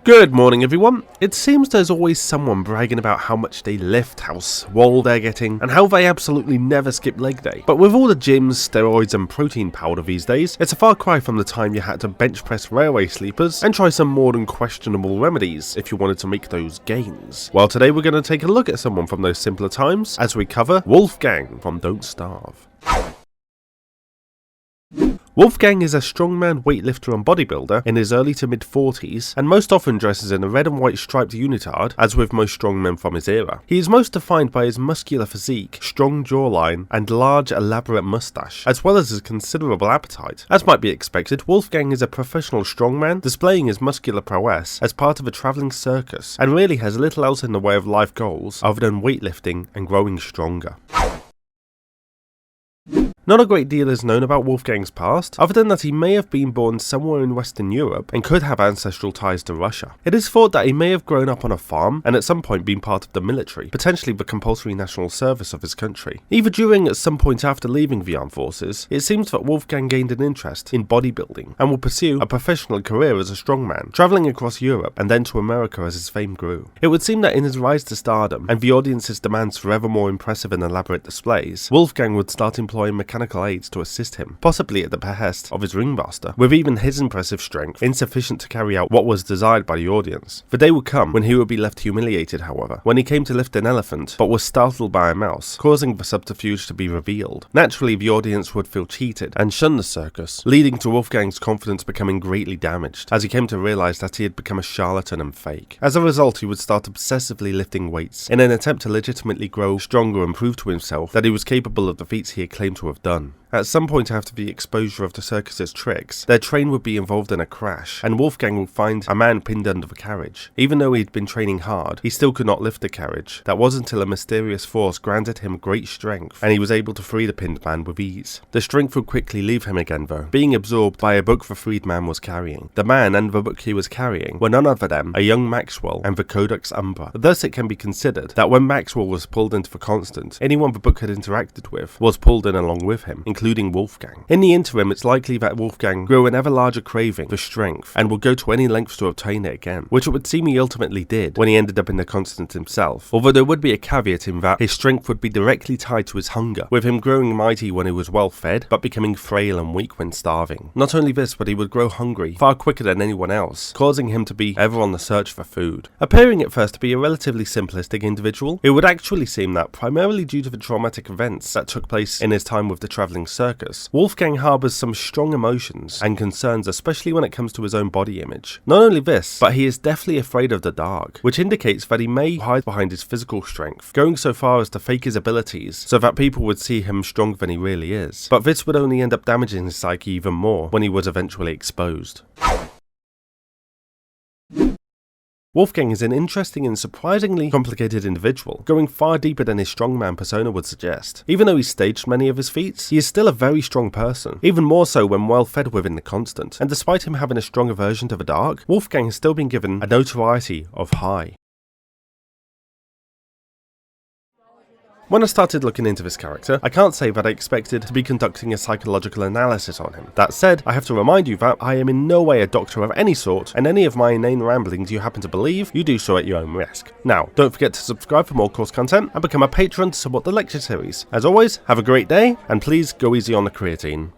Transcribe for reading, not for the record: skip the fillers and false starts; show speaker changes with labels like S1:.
S1: Good morning everyone. It seems there's always someone bragging about how much they lift, how swole they're getting, and how they absolutely never skip leg day. But with all the gyms, steroids and protein powder these days, it's a far cry from the time you had to bench press railway sleepers and try some more than questionable remedies if you wanted to make those gains. Well, today we're going to take a look at someone from those simpler times as we cover Wolfgang from Don't Starve. Wolfgang is a strongman weightlifter and bodybuilder in his early to mid 40s and most often dresses in a red and white striped unitard, as with most strongmen from his era. He is most defined by his muscular physique, strong jawline and large elaborate moustache, as well as his considerable appetite. As might be expected, Wolfgang is a professional strongman, displaying his muscular prowess as part of a travelling circus, and really has little else in the way of life goals other than weightlifting and growing stronger. Not a great deal is known about Wolfgang's past, other than that he may have been born somewhere in Western Europe and could have ancestral ties to Russia. It is thought that he may have grown up on a farm and at some point been part of the military, potentially the compulsory national service of his country. Either during or at some point after leaving the armed forces, it seems that Wolfgang gained an interest in bodybuilding and will pursue a professional career as a strongman, travelling across Europe and then to America as his fame grew. It would seem that in his rise to stardom and the audience's demands for ever more impressive and elaborate displays, Wolfgang would start employing mechanical aids to assist him, possibly at the behest of his ringmaster, with even his impressive strength insufficient to carry out what was desired by the audience. The day would come when he would be left humiliated, however, when he came to lift an elephant, but was startled by a mouse, causing the subterfuge to be revealed. Naturally, the audience would feel cheated and shun the circus, leading to Wolfgang's confidence becoming greatly damaged, as he came to realise that he had become a charlatan and fake. As a result, he would start obsessively lifting weights, in an attempt to legitimately grow stronger and prove to himself that he was capable of the feats he had claimed to have done. At some point after the exposure of the circus's tricks, their train would be involved in a crash, and Wolfgang would find a man pinned under the carriage. Even though he'd been training hard, he still could not lift the carriage. That was until a mysterious force granted him great strength, and he was able to free the pinned man with ease. The strength would quickly leave him again though, being absorbed by a book the freed man was carrying. The man and the book he was carrying were none other than a young Maxwell and the Codex Umbra. Thus it can be considered that when Maxwell was pulled into the constant, anyone the book had interacted with was pulled in along with him, including Wolfgang. In the interim, it's likely that Wolfgang grew an ever larger craving for strength and would go to any lengths to obtain it again, which it would seem he ultimately did when he ended up in the constant himself, although there would be a caveat in that his strength would be directly tied to his hunger, with him growing mighty when he was well fed, but becoming frail and weak when starving. Not only this, but he would grow hungry far quicker than anyone else, causing him to be ever on the search for food. Appearing at first to be a relatively simplistic individual, it would actually seem that, primarily due to the traumatic events that took place in his time with the travelling circus, Wolfgang harbours some strong emotions and concerns, especially when it comes to his own body image. Not only this, but he is deathly afraid of the dark, which indicates that he may hide behind his physical strength, going so far as to fake his abilities so that people would see him stronger than he really is. But this would only end up damaging his psyche even more when he was eventually exposed. Wolfgang is an interesting and surprisingly complicated individual, going far deeper than his strongman persona would suggest. Even though he staged many of his feats, he is still a very strong person, even more so when well fed within the constant, and despite him having a strong aversion to the dark, Wolfgang has still been given a notoriety of high. When I started looking into this character, I can't say that I expected to be conducting a psychological analysis on him. That said, I have to remind you that I am in no way a doctor of any sort, and any of my inane ramblings you happen to believe, you do so at your own risk. Now, don't forget to subscribe for more course content, and become a patron to support the lecture series. As always, have a great day, and please go easy on the creatine.